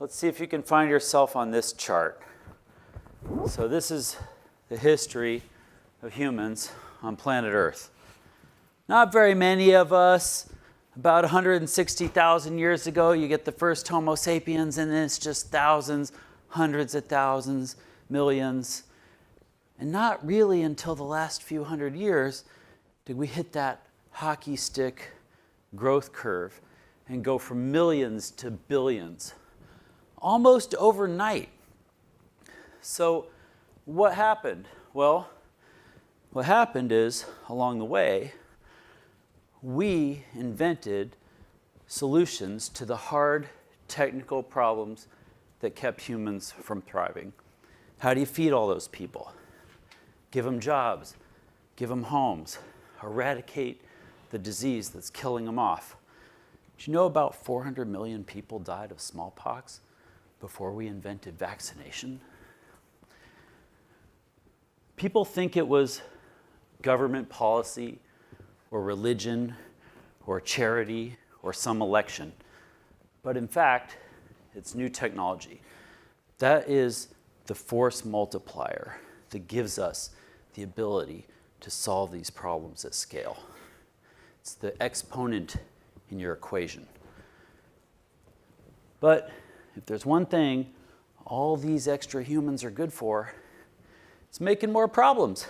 let's see if you can find yourself on this chart. So this is the history of humans on planet Earth. Not very many of us. About 160,000 years ago, you get the first Homo sapiens, and then it's just thousands, hundreds of thousands, millions. And not really until the last few hundred years did we hit that hockey stick growth curve and go from millions to billions, almost overnight. So what happened? Well, what happened is, along the way, we invented solutions to the hard technical problems that kept humans from thriving. How do you feed all those people? Give them jobs, give them homes, eradicate the disease that's killing them off. Did you know about 400 million people died of smallpox before we invented vaccination? People think it was government policy or religion or charity or some election. But in fact, it's new technology. That is the force multiplier that gives us the ability to solve these problems at scale. It's the exponent in your equation. But if there's one thing all these extra humans are good for, it's making more problems.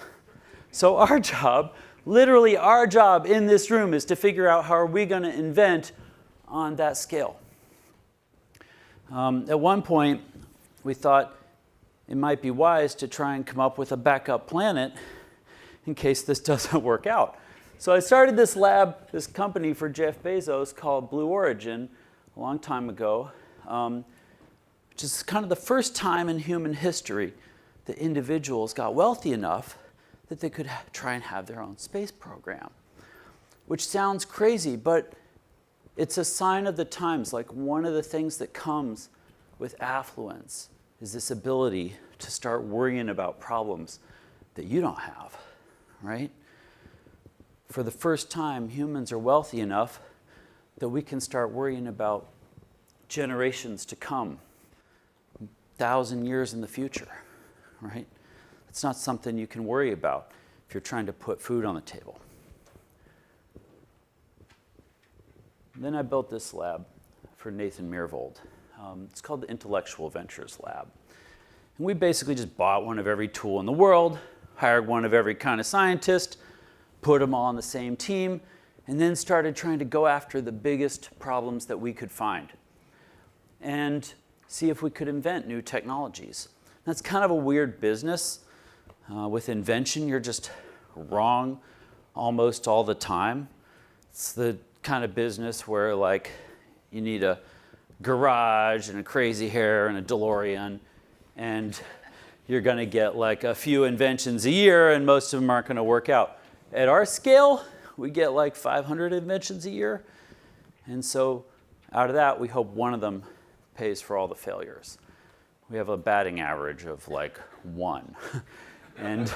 So our job, literally our job in this room, is to figure out how are we going to invent on that scale. At one point, we thought it might be wise to try and come up with a backup planet in case this doesn't work out. So I started this lab, this company for Jeff Bezos called Blue Origin a long time ago, which is kind of the first time in human history that individuals got wealthy enough that they could try and have their own space program. Which sounds crazy, but it's a sign of the times. Like, one of the things that comes with affluence is this ability to start worrying about problems that you don't have, right? For the first time, humans are wealthy enough that we can start worrying about generations to come, 1,000 years in the future, right? It's not something you can worry about if you're trying to put food on the table. Then I built this lab for Nathan Myhrvold. It's called the Intellectual Ventures Lab. And we basically just bought one of every tool in the world, hired one of every kind of scientist, put them all on the same team, and then started trying to go after the biggest problems that we could find and see if we could invent new technologies. That's kind of a weird business. With invention, you're just wrong almost all the time. It's the kind of business where, like, you need a garage and a crazy hair and a DeLorean, and you're going to get like a few inventions a year, and most of them aren't going to work out. At our scale, we get like 500 inventions a year, and so out of that, we hope one of them pays for all the failures. We have a batting average of like 1. And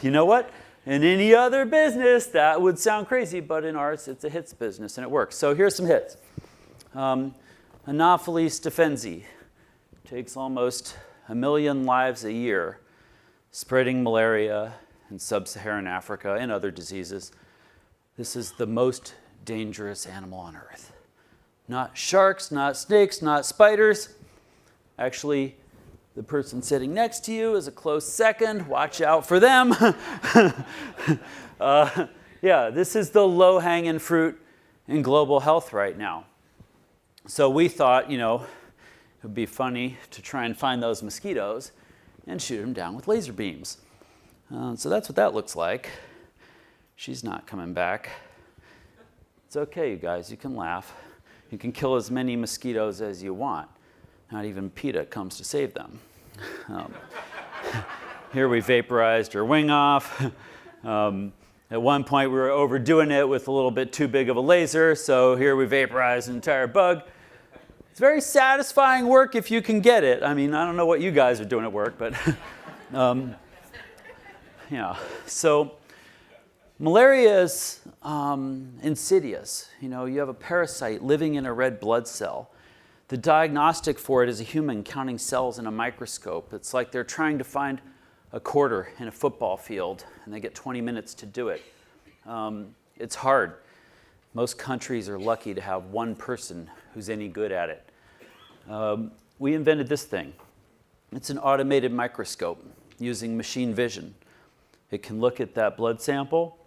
you know what? In any other business, that would sound crazy, but in ours, it's a hits business, and it works. So here's some hits. Anopheles stephensi takes almost 1 million lives a year, spreading malaria in sub-Saharan Africa and other diseases. This is the most dangerous animal on Earth. Not sharks, not snakes, not spiders. Actually, the person sitting next to you is a close second. Watch out for them. Yeah, this is the low-hanging fruit in global health right now. So we thought, it would be funny to try and find those mosquitoes and shoot them down with laser beams. So that's what that looks like. She's not coming back. It's okay, you guys. You can laugh. You can kill as many mosquitoes as you want. Not even PETA comes to save them. Here we vaporized her wing off. At one point, we were overdoing it with a little bit too big of a laser, so here we vaporized an entire bug. It's very satisfying work if you can get it. I mean, I don't know what you guys are doing at work, but yeah. So malaria is insidious. You have a parasite living in a red blood cell The diagnostic for it is a human counting cells in a microscope. It's like they're trying to find a quarter in a football field, and they get 20 minutes to do it. It's hard. Most countries are lucky to have one person who's any good at it. We invented this thing. It's an automated microscope using machine vision. It can look at that blood sample,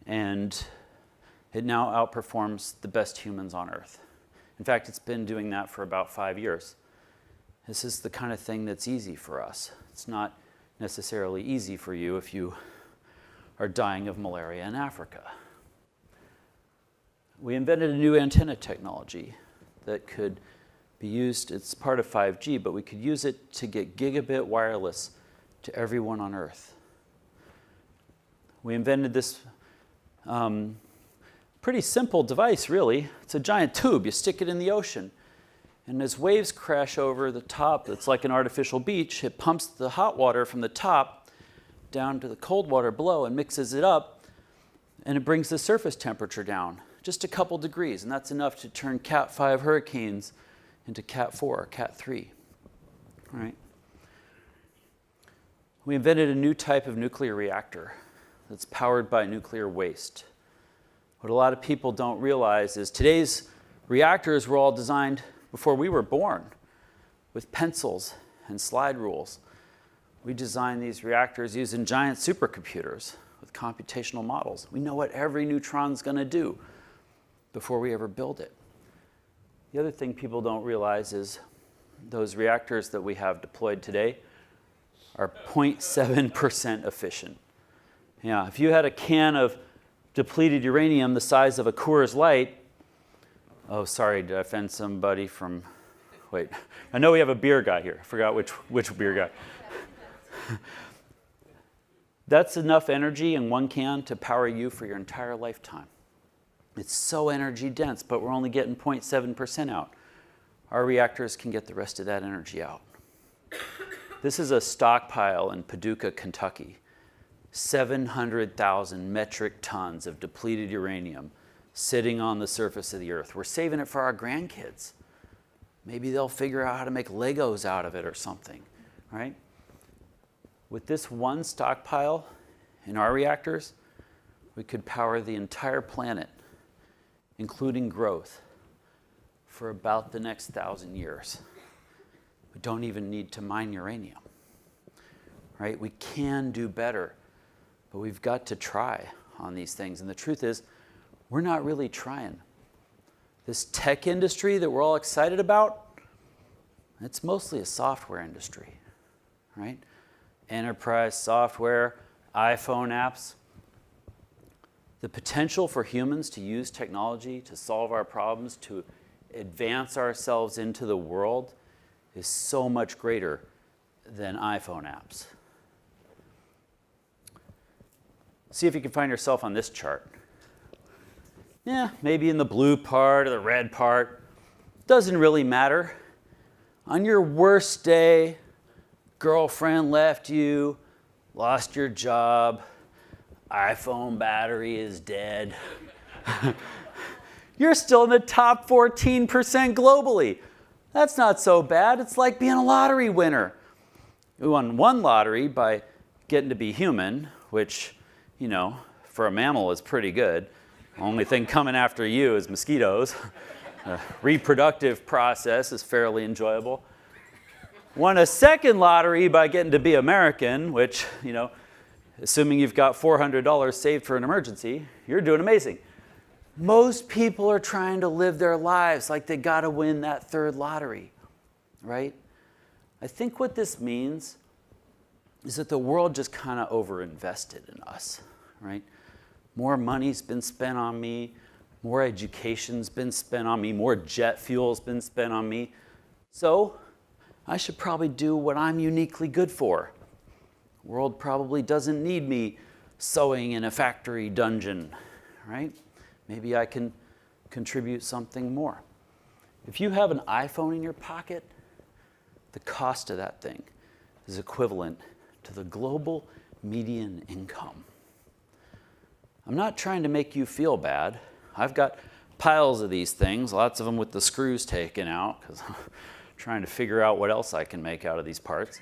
and it now outperforms the best humans on Earth. In fact, it's been doing that for about 5 years. This is the kind of thing that's easy for us. It's not necessarily easy for you if you are dying of malaria in Africa. We invented a new antenna technology that could be used. It's part of 5G, but we could use it to get gigabit wireless to everyone on Earth. We invented this pretty simple device, really. It's a giant tube. You stick it in the ocean. And as waves crash over the top, it's like an artificial beach, it pumps the hot water from the top down to the cold water below and mixes it up, and it brings the surface temperature down just a couple degrees, and that's enough to turn Cat 5 hurricanes into Cat 4 or Cat 3. All right. We invented a new type of nuclear reactor that's powered by nuclear waste. What a lot of people don't realize is today's reactors were all designed before we were born with pencils and slide rules. We designed these reactors using giant supercomputers with computational models. We know what every neutron's going to do before we ever build it. The other thing people don't realize is those reactors that we have deployed today are 0.7% efficient. Yeah, if you had a can of depleted uranium the size of a Coors Light, oh, sorry, did I offend somebody from, wait, I know we have a beer guy here. I forgot which beer guy. That's enough energy in one can to power you for your entire lifetime. It's so energy dense, but we're only getting 0.7% out. Our reactors can get the rest of that energy out. This is a stockpile in Paducah, Kentucky. 700,000 metric tons of depleted uranium sitting on the surface of the Earth. We're saving it for our grandkids. Maybe they'll figure out how to make Legos out of it or something, right? With this one stockpile in our reactors, we could power the entire planet, including growth, for about the next 1,000 years. We don't even need to mine uranium, right? We can do better, but we've got to try on these things. And the truth is, we're not really trying. This tech industry that we're all excited about, it's mostly a software industry, right? Enterprise software, iPhone apps. The potential for humans to use technology to solve our problems, to advance ourselves into the world, is so much greater than iPhone apps. See if you can find yourself on this chart. Yeah, maybe in the blue part or the red part. Doesn't really matter. On your worst day, girlfriend left you, lost your job, iPhone battery is dead. You're still in the top 14% globally. That's not so bad. It's like being a lottery winner. We won one lottery by getting to be human, which, you know, for a mammal is pretty good. Only thing coming after you is mosquitoes. The reproductive process is fairly enjoyable. Won a second lottery by getting to be American, which, you know, assuming you've got $400 saved for an emergency, you're doing amazing. Most people are trying to live their lives like they got to win that third lottery, right? I think what this means is that the world just kind of overinvested in us, right? More money's been spent on me, more education's been spent on me, more jet fuel's been spent on me. So I should probably do what I'm uniquely good for. The world probably doesn't need me sewing in a factory dungeon, right? Maybe I can contribute something more. If you have an iPhone in your pocket, the cost of that thing is equivalent to the global median income. I'm not trying to make you feel bad. I've got piles of these things, lots of them with the screws taken out, because I'm trying to figure out what else I can make out of these parts.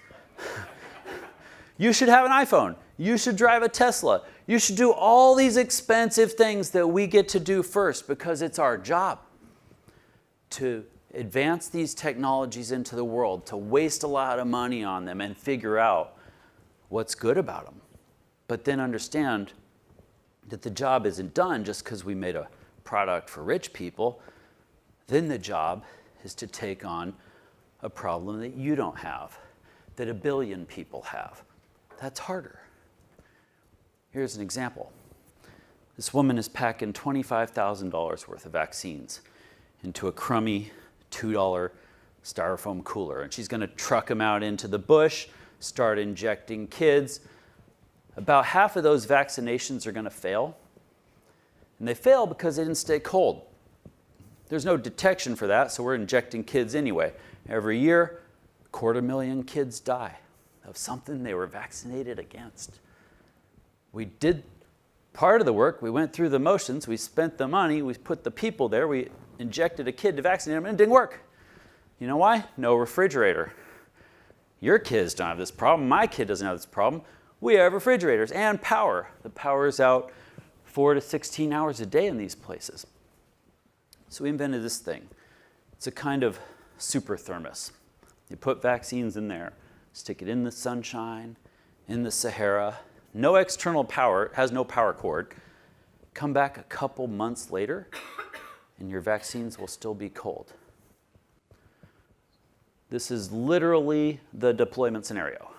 You should have an iPhone. You should drive a Tesla. You should do all these expensive things that we get to do first because it's our job to advance these technologies into the world, to waste a lot of money on them and figure out what's good about them. But then understand that the job isn't done just because we made a product for rich people. Then the job is to take on a problem that you don't have, that 1 billion people have. That's harder. Here's an example. This woman is packing $25,000 worth of vaccines into a crummy $2 styrofoam cooler. And she's going to truck them out into the bush, start injecting kids. About half of those vaccinations are going to fail. And they fail because they didn't stay cold. There's no detection for that, so we're injecting kids anyway. Every year, 250,000 kids die of something they were vaccinated against. We did part of the work. We went through the motions. We spent the money. We put the people there. We injected a kid to vaccinate them, and it didn't work. You know why? No refrigerator. Your kids don't have this problem. My kid doesn't have this problem. We have refrigerators and power. The power is out 4 to 16 hours a day in these places. So we invented this thing. It's a kind of super thermos. You put vaccines in there, stick it in the sunshine, in the Sahara, no external power, it has no power cord. Come back a couple months later, and your vaccines will still be cold. This is literally the deployment scenario.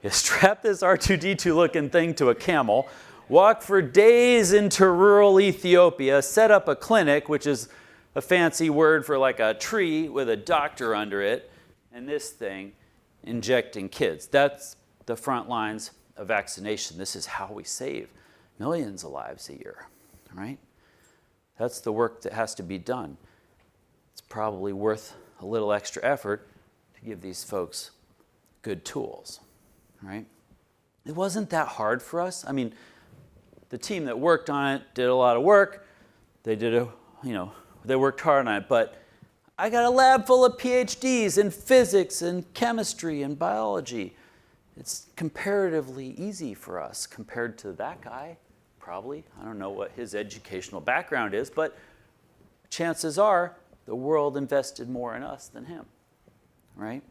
You strap this R2-D2 looking thing to a camel, walk for days into rural Ethiopia, set up a clinic, which is a fancy word for like a tree with a doctor under it, and this thing injecting kids. That's the front lines of vaccination. This is how we save millions of lives a year, right? That's the work that has to be done. It's probably worth a little extra effort to give these folks good tools, right? It wasn't that hard for us. I mean, the team that worked on it did a lot of work. They they worked hard on it, but I got a lab full of PhDs in physics and chemistry and biology. It's comparatively easy for us compared to that guy, probably. I don't know what his educational background is, but chances are the world invested more in us than him, right?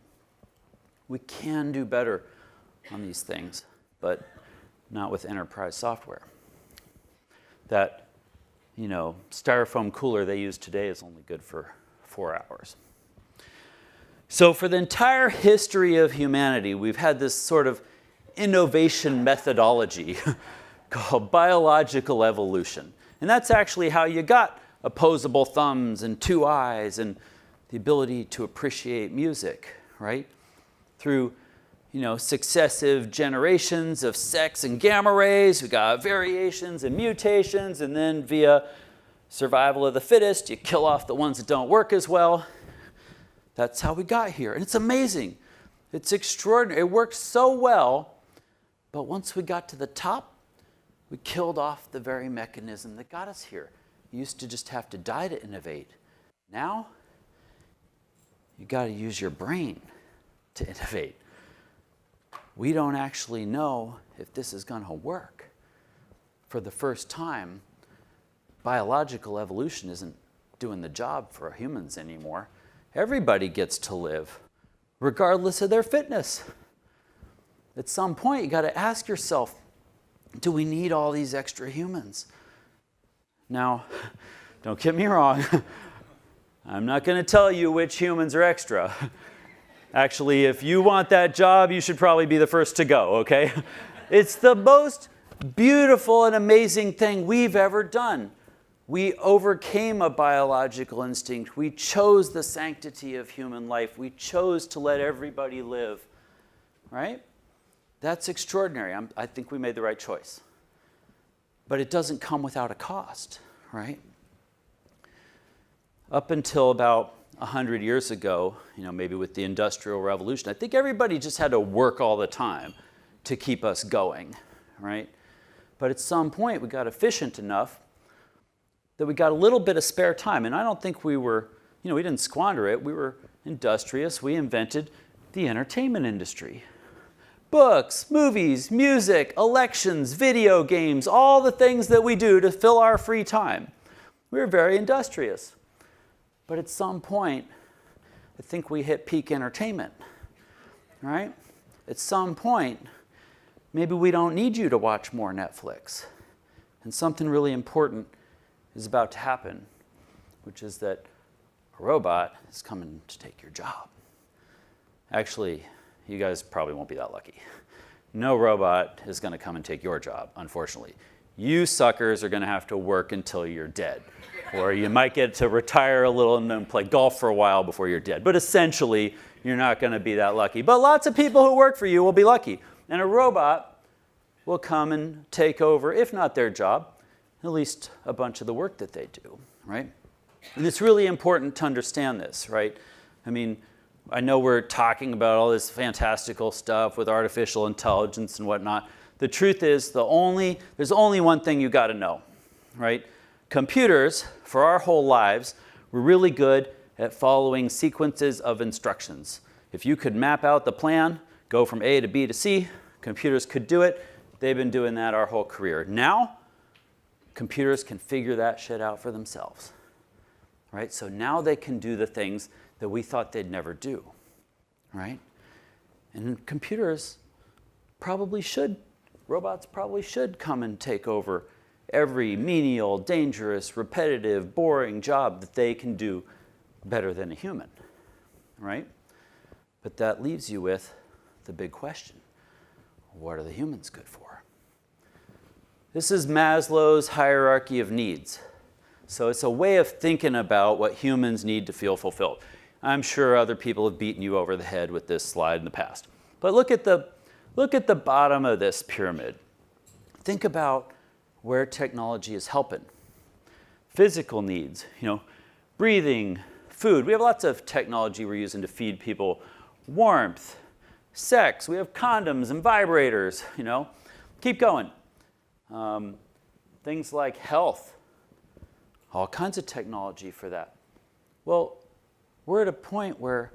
We can do better on these things, but not with enterprise software. That, styrofoam cooler they use today is only good for 4 hours. So for the entire history of humanity, we've had this sort of innovation methodology called biological evolution. And that's actually how you got opposable thumbs and 2 eyes and the ability to appreciate music, right? Through, successive generations of sex and gamma rays, we got variations and mutations, and then via survival of the fittest, you kill off the ones that don't work as well. That's how we got here. And it's amazing. It's extraordinary. It worked so well, but once we got to the top, we killed off the very mechanism that got us here. You used to just have to die to innovate. Now, you got to use your brain to innovate. We don't actually know if this is going to work. For the first time, biological evolution isn't doing the job for humans anymore. Everybody gets to live, regardless of their fitness. At some point, you got to ask yourself, do we need all these extra humans? Now, don't get me wrong. I'm not going to tell you which humans are extra. Actually, if you want that job, you should probably be the first to go, okay? It's the most beautiful and amazing thing we've ever done. We overcame a biological instinct. We chose the sanctity of human life. We chose to let everybody live, right? That's extraordinary. I think we made the right choice. But it doesn't come without a cost, right? Up until about 100 years ago, maybe with the Industrial Revolution, I think everybody just had to work all the time to keep us going, right? But at some point, we got efficient enough that that we got a little bit of spare time. And I don't think we were, we didn't squander it. We were industrious. We invented the entertainment industry. Books, movies, music, elections, video games, all the things that we do to fill our free time. We were very industrious. But at some point, I think we hit peak entertainment, right? At some point, maybe we don't need you to watch more Netflix. And something really important is about to happen, which is that a robot is coming to take your job. Actually, you guys probably won't be that lucky. No robot is going to come and take your job, unfortunately. You suckers are going to have to work until you're dead. Or you might get to retire a little and then play golf for a while before you're dead. But essentially, you're not going to be that lucky. But lots of people who work for you will be lucky. And a robot will come and take over, if not their job, at least a bunch of the work that they do, right? And it's really important to understand this, right? I mean, I know we're talking about all this fantastical stuff with artificial intelligence and whatnot. The truth is, there's only one thing you got to know, right? Computers, for our whole lives, were really good at following sequences of instructions. If you could map out the plan, go from A to B to C, computers could do it. They've been doing that our whole career. Now, computers can figure that shit out for themselves, right? So now they can do the things that we thought they'd never do, right? And robots probably should come and take over every menial, dangerous, repetitive, boring job that they can do better than a human, right? But that leaves you with the big question. What are the humans good for? This is Maslow's hierarchy of needs. So it's a way of thinking about what humans need to feel fulfilled. I'm sure other people have beaten you over the head with this slide in the past. But look at the bottom of this pyramid. Think about where technology is helping. Physical needs, breathing, food. We have lots of technology we're using to feed people. Warmth, sex. We have condoms and vibrators, Keep going. Things like health. All kinds of technology for that. Well, we're at a point where,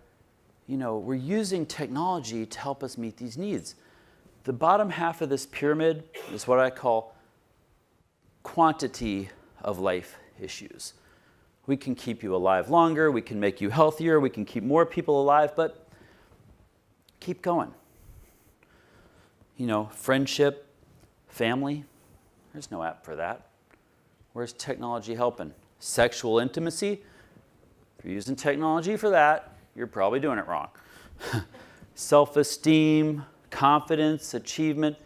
we're using technology to help us meet these needs. The bottom half of this pyramid is what I call quantity of life issues. We can keep you alive longer, we can make you healthier, we can keep more people alive, but keep going. Friendship, family, there's no app for that. Where's technology helping? Sexual intimacy, if you're using technology for that, you're probably doing it wrong. Self-esteem, confidence, achievement.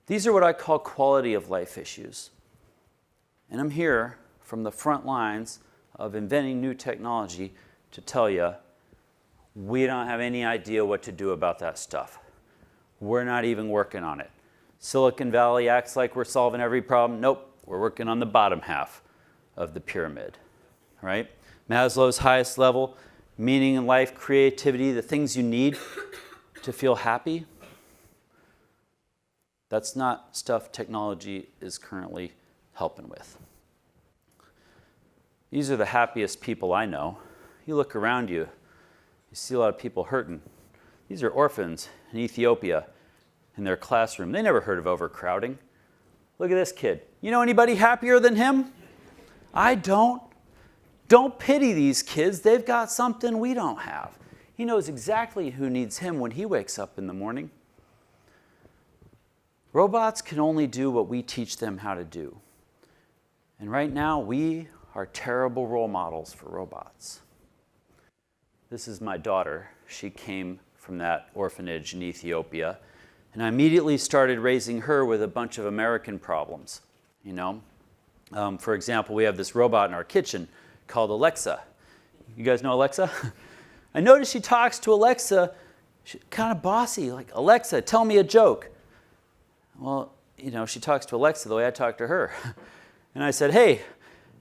These are what I call quality of life issues. And I'm here from the front lines of inventing new technology to tell you, we don't have any idea what to do about that stuff. We're not even working on it. Silicon Valley acts like we're solving every problem. Nope, we're working on the bottom half of the pyramid, right? Maslow's highest level, meaning in life, creativity, the things you need to feel happy. That's not stuff technology is currently helping with. These are the happiest people I know. You look around you, you see a lot of people hurting. These are orphans in Ethiopia in their classroom. They never heard of overcrowding. Look at this kid. You know anybody happier than him? I don't. Don't pity these kids. They've got something we don't have. He knows exactly who needs him when he wakes up in the morning. Robots can only do what we teach them how to do. And right now, we are terrible role models for robots. This is my daughter. She came from that orphanage in Ethiopia. And I immediately started raising her with a bunch of American problems. For example, we have this robot in our kitchen called Alexa. You guys know Alexa? I noticed she talks to Alexa kind of bossy, like, Alexa, tell me a joke. Well, she talks to Alexa the way I talk to her. And I said, hey,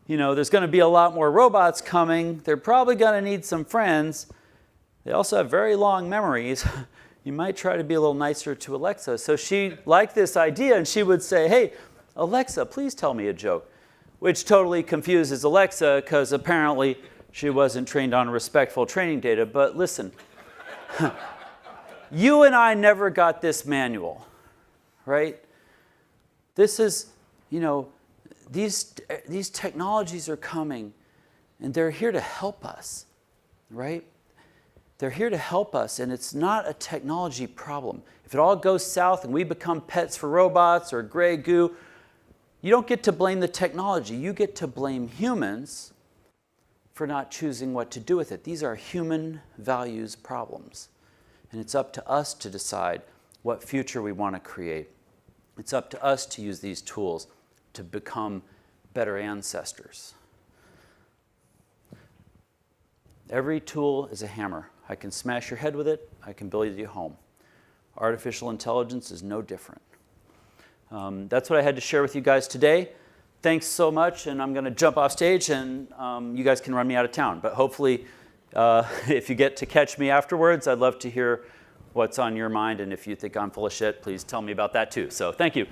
there's going to be a lot more robots coming. They're probably going to need some friends. They also have very long memories. You might try to be a little nicer to Alexa. So she liked this idea, and she would say, hey, Alexa, please tell me a joke. which totally confuses Alexa because apparently she wasn't trained on respectful training data. But listen, you and I never got this manual, right? This is, these technologies are coming, and they're here to help us, right? They're here to help us, and it's not a technology problem. If it all goes south and we become pets for robots or gray goo, you don't get to blame the technology. You get to blame humans for not choosing what to do with it. These are human values problems, and it's up to us to decide what future we want to create. It's up to us to use these tools to become better ancestors. Every tool is a hammer. I can smash your head with it. I can build you a home. Artificial intelligence is no different. That's what I had to share with you guys today. Thanks so much, and I'm going to jump off stage, and you guys can run me out of town. But hopefully, if you get to catch me afterwards, I'd love to hear what's on your mind, and if you think I'm full of shit, please tell me about that too. So thank you.